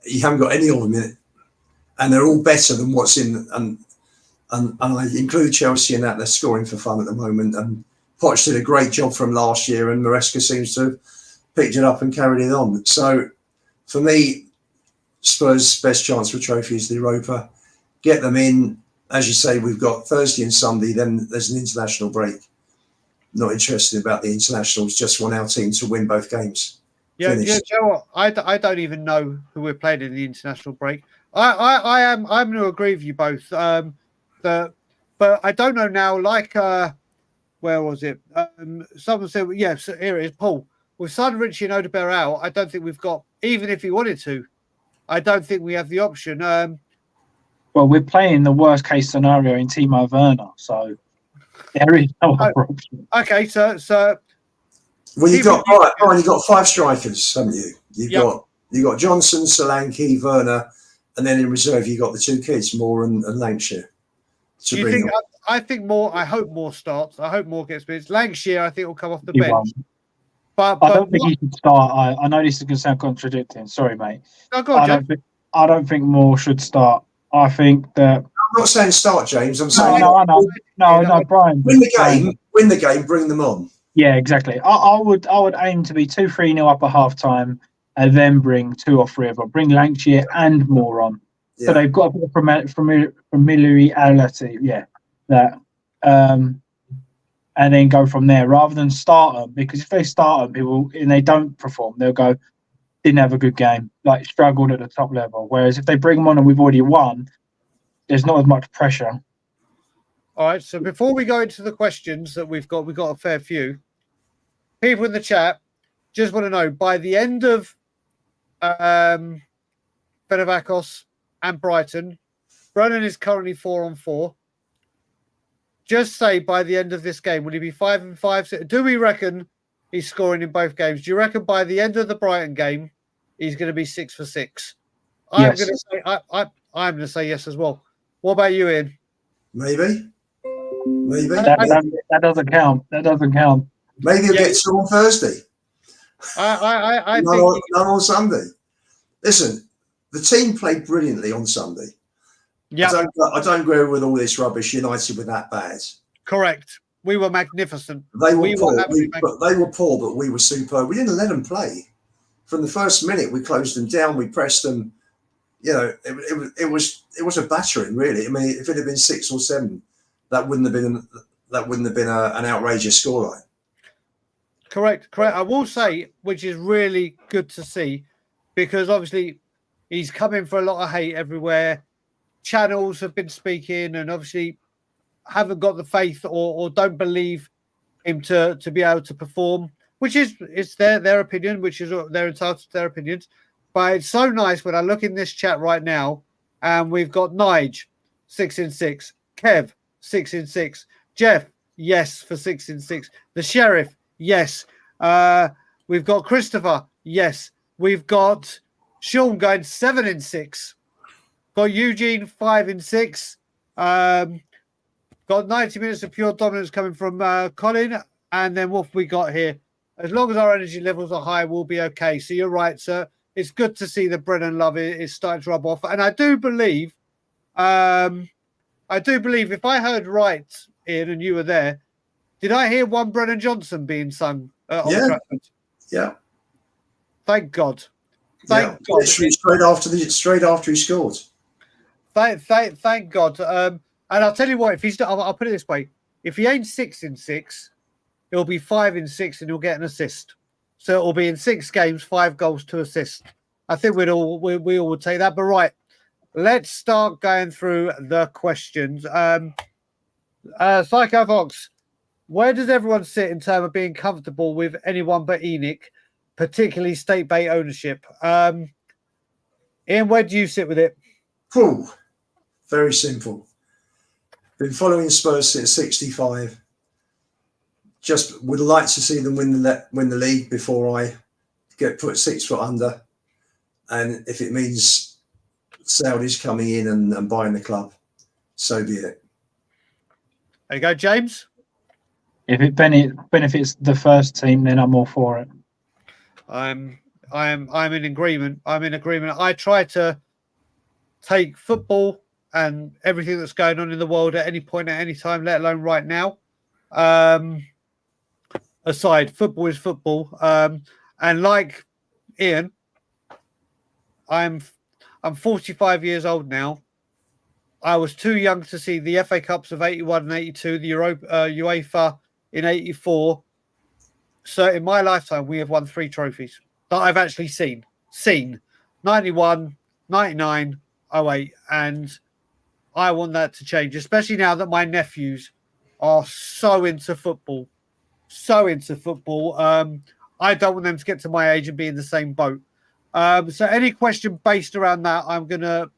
You haven't got any of them in it, and they're all better than what's in. And I include Chelsea in that. They're scoring for fun at the moment. And Poch did a great job from last year, and Maresca seems to have picked it up and carried it on. So, for me, Spurs' best chance for a trophy is the Europa. Get them in. As you say, we've got Thursday and Sunday. Then there's an international break. Not interested about the internationals. Just want our team to win both games. Yeah, you know what? I don't even know who we're playing in the international break. I'm going to agree with you both. But I don't know now. Like, where was it? Someone said, yes, here it is, Paul. With Son, Richie, and Odegaard out, I don't think we've got. Even if he wanted to, I don't think we have the option. Well, we're playing the worst case scenario in Timo Werner, so there is no other option. Okay, so well, you've got 5 strikers, haven't you? You've got Johnson, Solanke, Werner, and then in reserve you've got the 2 kids, Moore and Lancashire. Do you think? I think more. I hope more starts. I hope more gets minutes. Lancashire, I think, will come off the bench. But I don't think he should start. I know this is going to sound contradicting. Sorry, mate. No, go on, I don't think Moore should start. I think that. I'm not saying start, James. I'm saying no, Brian. Win the game. Bring them on. Yeah, exactly. I would aim to be 2-3-0 up at half time, and then bring 2 or 3 of them. Bring Lancashire and Moore on. Yeah. So they've got a bit of familiarity, and then go from there rather than start them. Because if they start them, people and they don't perform, they'll go, didn't have a good game, like struggled at the top level. Whereas if they bring them on and we've already won, there's not as much pressure. All right. So before we go into the questions that we've got a fair few. People in the chat just want to know by the end of Fenerbahce and Brighton, Brennan is currently 4-on-4. Just say by the end of this game, will he be 5-5? Do we reckon he's scoring in both games? Do you reckon by the end of the Brighton game, he's going to be 6 for 6? I'm going to say I'm going to say yes as well. What about you, Ian? Maybe. That doesn't count. Maybe he'll get 2 on Thursday. I none think on Sunday. Listen, the team played brilliantly on Sunday. Yeah, I don't agree with all this rubbish. United were that bad. Correct. We were magnificent. They were poor, but we were superb. We didn't let them play. From the first minute, we closed them down. We pressed them. You know, it was a battering, really. I mean, if it had been 6 or 7, that wouldn't have been an outrageous scoreline. Correct. I will say, which is really good to see, because obviously he's coming for a lot of hate everywhere. Channels have been speaking and obviously haven't got the faith or don't believe him to be able to perform, which is their opinion, which is they're entitled to their opinions. But it's so nice when I look in this chat right now And we've got Nige, 6 in 6. Kev, 6 in 6. Jeff, yes, for 6 in 6. The Sheriff, yes. We've got Christopher, yes. We've got Sean going 7 in 6. Got Eugene, 5 in 6. Got 90 minutes of pure dominance coming from Colin. And then what have we got here? As long as our energy levels are high, we'll be okay. So you're right, sir. It's good to see the Brennan love is starting to rub off. And I do believe if I heard right, Ian, and you were there, did I hear one Brennan Johnson being sung on Trafford? Yeah. Thank God. Thank God. Literally straight after he scored. Thank God. And I'll tell you what, if he's, I'll put it this way: if he ain't 6 in 6, he'll be 5 in 6, and he'll get an assist. So it'll be in 6 games, 5 goals, 2 assists. I think we all would take that. But right, let's start going through the questions. Psycho Fox, where does everyone sit in terms of being comfortable with anyone but Enoch, particularly state bait ownership? Ian, where do you sit with it? Very simple. Been following Spurs since '65. Just would like to see them win the league before I get put 6 foot under. And if it means Saudis coming in and buying the club, so be it. There you go, James. If it benefits the first team, then I'm all for it. I'm in agreement. I try to take football and everything that's going on in the world at any point, at any time, let alone right now. Aside, football is football. And like Ian, I'm 45 years old now. I was too young to see the FA Cups of 81 and 82, the UEFA in 84. So in my lifetime, we have won 3 trophies that I've actually seen. 91, 99, 08. And I want that to change, especially now that my nephews are so into football. I don't want them to get to my age and be in the same boat. So any question based around that, I'm going to,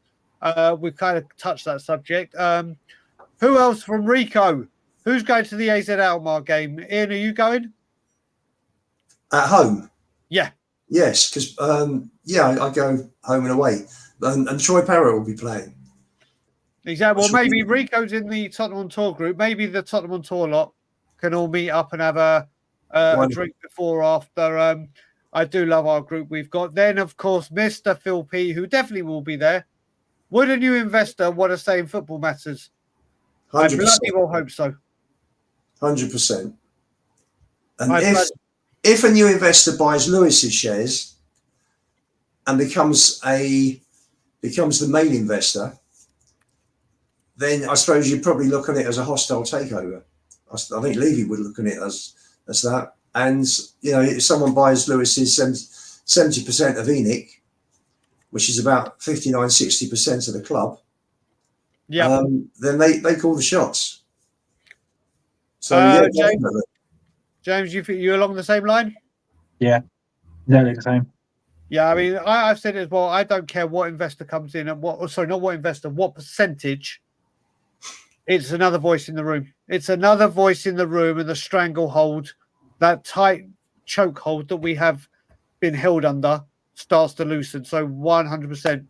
we've kind of touched that subject. Who else from Rico? Who's going to the AZ Alkmaar game? Ian, are you going? At home? Yeah. Yes, because, I go home and away. And Troy Parrott will be playing. Exactly. Well, maybe Rico's in the Tottenham Tour group. Maybe the Tottenham Tour lot can all meet up and have a drink before or after. I do love our group we've got. Then, of course, Mr. Phil P, who definitely will be there. Would a new investor want to stay in Football Matters? 100%. I bloody well hope so. 100%. And if a new investor buys Lewis's shares and becomes the main investor, then I suppose you'd probably look at it as a hostile takeover. I think Levy would look at it as that. And, if someone buys Lewis's 70% of Enoch, which is about 59-60% of the club, then they call the shots. So, James, you along the same line? Yeah, exactly the same. Yeah, I mean, I've said it as well. I don't care what investor comes in and what percentage. It's another voice in the room. It's another voice in the room, and the stranglehold, that tight chokehold that we have been held under starts to loosen. So 100%.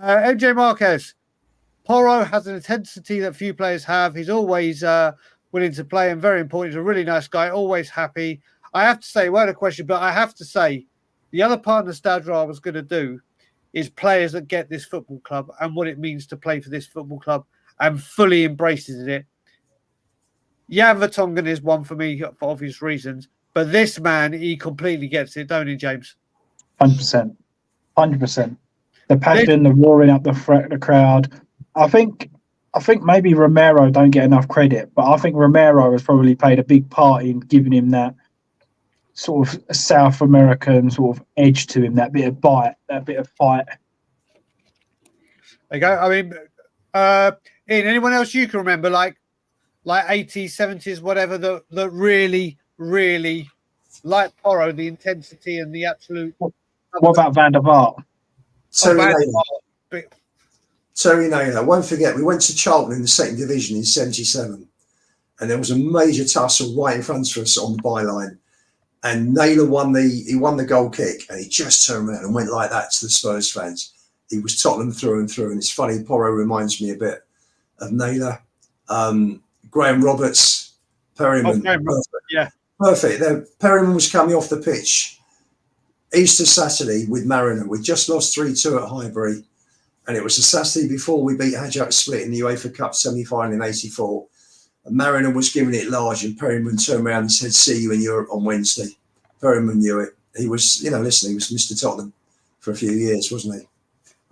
MJ Marquez, Porro has an intensity that few players have. He's always willing to play and very important. He's a really nice guy, always happy. I have to say, well, a question, but I have to say, the other part of nostalgia I was going to do is players that get this football club and what it means to play for this football club and fully embraces it. Jan Vertonghen is one for me for obvious reasons, but this man, he completely gets it, don't he, James? 100%. 100%. The passion, the roaring up the crowd. I think maybe Romero don't get enough credit, but I think Romero has probably played a big part in giving him that sort of South American sort of edge to him, that bit of bite, that bit of fight. There you go. I mean, Ian, anyone else you can remember, like 80s, 70s, whatever, that really, really, like Porro, the intensity and the absolute... What about Van der Vaart? Terry Naylor. I won't forget, we went to Charlton in the second division in '77, and there was a major tussle right in front of us on the byline. And Naylor won the goal kick, and he just turned around and went like that to the Spurs fans. He was Tottenham through and through, and it's funny. Porro reminds me a bit of Naylor. Graham Roberts, Perryman, perfect. Perryman was coming off the pitch Easter Saturday with Mariner. We just lost 3-2 at Highbury, and it was the Saturday before we beat Hajduk Split in the UEFA Cup semi-final in '84. And Mariner was giving it large, and Perryman turned around and said, "See you in Europe on Wednesday." Perryman knew it. He was, listen, he was Mr. Tottenham for a few years, wasn't he?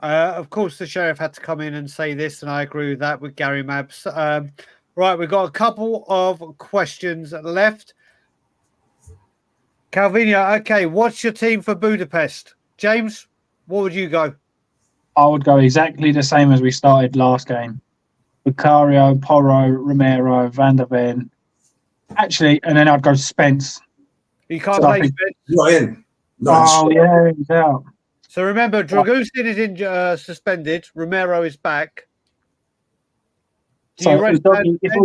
Of course, the sheriff had to come in and say this, and I agree with that with Gary Mabs. Right, we've got a couple of questions left. Calvinio, okay, what's your team for Budapest? James, what would you go? I would go exactly the same as we started last game. Vicario, Porro, Romero, Van der Ven. Actually, and then I'd go Spence. You can't play Spence. Not in. Yeah, he's out. So remember, Dragusin is suspended. Romero is back. So if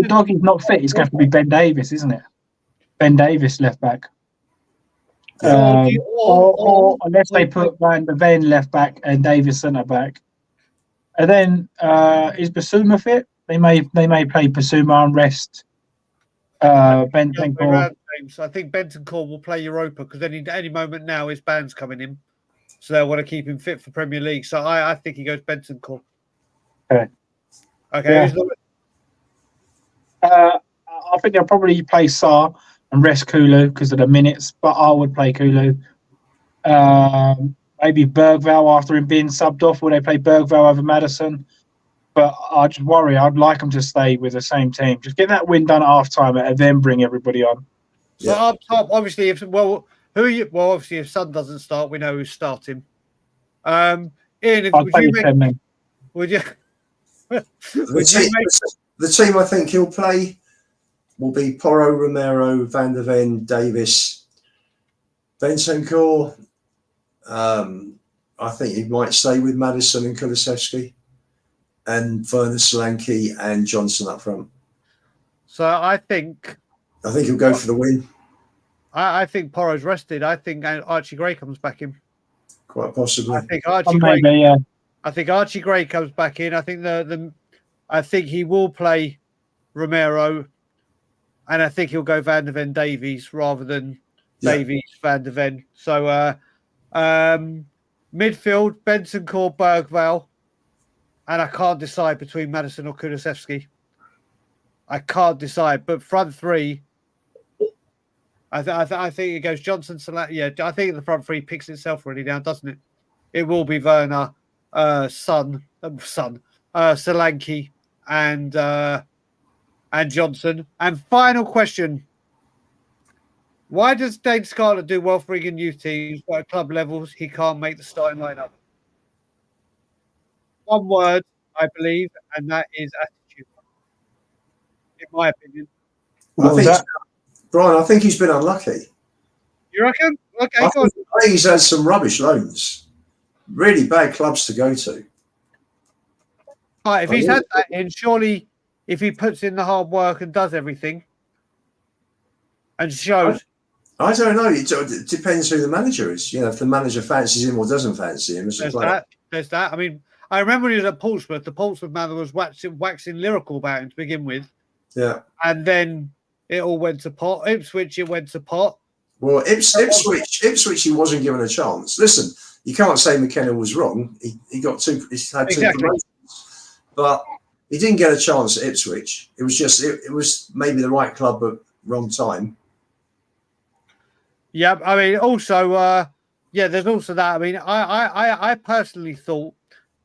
Doggy's not fit, it's going to be Ben Davis, isn't it? Ben Davis left back. Or unless they put Van der Ven left back and Davis centre back. And then is Basuma fit? They may play Basuma and rest Bentancur. I think Bentancur will play Europa because any moment now his band's coming in. So they want to keep him fit for Premier League. So I think he goes Bentancur. Okay. Okay. Yeah. I think they'll probably play Sarr and rest Kulu because of the minutes, but I would play Kulu. Maybe Bergvall after him being subbed off. Will they play Bergvall over Maddison? But I just worry. I'd like them to stay with the same team. Just get that win done at half time and then bring everybody on. So up top, obviously, obviously, if Son doesn't start, we know who's starting. Ian, would you? The team I think he'll play will be Porro, Romero, Van der Ven, Davis, Bentancur. I think he might stay with Maddison and Kulusevski, and Werner, Solanke and Johnson up front. So I think he'll go for the win. I think Porro's rested. I think Archie Gray comes back in. Quite possibly. I think Archie Gray comes back in. I think I think he will play Romero, and I think he'll go Van der Ven Davies rather than Davies Van der Ven. So midfield, Bentancur, Bergvall, and I can't decide between Maddison or Kulusevski. I can't decide, but front three, I think it goes Johnson, Solanke. I think the front three picks itself really down, doesn't it? It will be Werner, Solanke, and Johnson. And final question: why does Dane Scarlett do well for England youth teams, but at club levels he can't make the starting lineup? One word, I believe, and that is attitude. In my opinion. Brian, I think he's been unlucky. You reckon? Okay, I think he's had some rubbish loans. Really bad clubs to go to. Right, if he's had that in, surely if he puts in the hard work and does everything and shows. I don't know. It depends who the manager is. If the manager fancies him or doesn't fancy him as a player. There's that. I mean, I remember when he was at Portsmouth, the Portsmouth man was waxing lyrical about him to begin with. Yeah. And then it all went to pot. Ipswich, it went to pot. Well, Ipswich, he wasn't given a chance. Listen, you can't say McKenna was wrong. He had two promotions, but he didn't get a chance at Ipswich. It was just it was maybe the right club but wrong time. Yeah, I mean, also, there's also that. I mean, I personally thought,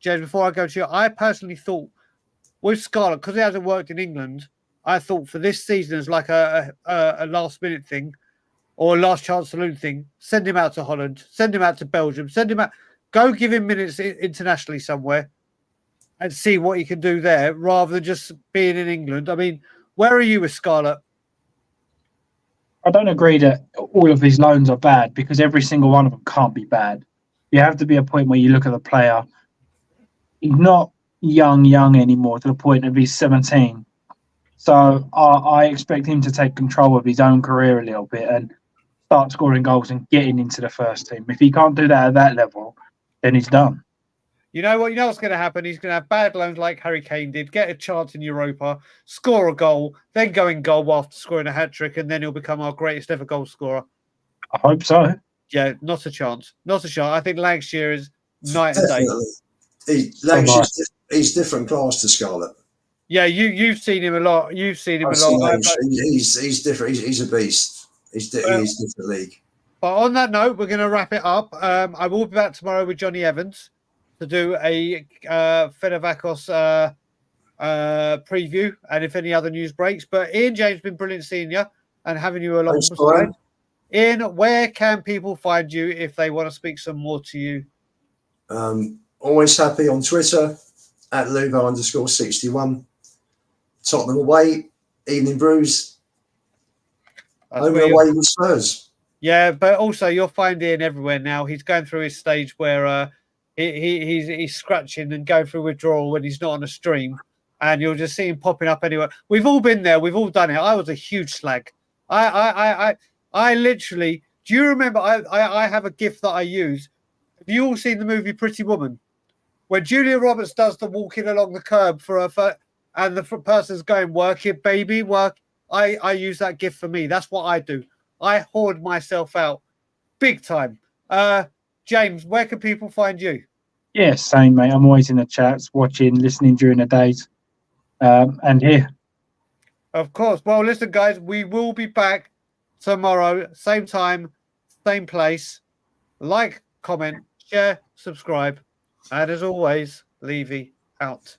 James, before I go to you, I personally thought with Scarlett, because he hasn't worked in England, I thought for this season as like a last minute thing or a last chance saloon thing, send him out to Holland, send him out to Belgium, send him out, go give him minutes internationally somewhere and see what he can do there rather than just being in England. I mean, where are you with Scarlett? I don't agree that all of these loans are bad because every single one of them can't be bad. You have to be a point where you look at the player. He's not young anymore to the point of he's 17. So I expect him to take control of his own career a little bit and start scoring goals and getting into the first team. If he can't do that at that level, then he's done. You know what? You know what's going to happen? He's going to have bad loans like Harry Kane did, get a chance in Europa, score a goal, then go in goal after scoring a hat-trick, and then he'll become our greatest ever goal scorer. I hope so. Yeah, not a chance. Not a chance. I think Lancashire is night and day. Definitely. He's different class to Scarlett. Yeah, you've seen him a lot. You've seen him I've a lot. seen he's different. He's a beast. He's different league. But on that note, we're going to wrap it up. I will be back tomorrow with Johnny Evans to do a Fenerbahce preview, and if any other news breaks. But Ian James, been brilliant seeing you and having you along. Ian, where can people find you if they want to speak some more to you? Always happy on Twitter at Lubo_61. Tottenham away, evening brews. Home and away with Spurs. Yeah, but also you'll find Ian everywhere now. He's going through his stage where he's scratching and going through withdrawal when he's not on a stream, and you'll just see him popping up anywhere. We've all been there. We've all done it. I was a huge slag. I literally. Do you remember? I have a gift that I use. Have you all seen the movie Pretty Woman? When Julia Roberts does the walking along the curb for her, and the person's going, "Work it, baby, work." I use that gift for me. That's what I do. I hoard myself out big time. James, where can people find you? Yeah, same, mate. I'm always in the chats, watching, listening during the days, and here. Of course. Well, listen, guys, we will be back tomorrow, same time, same place. Like, comment, share, subscribe, and as always, Levy out.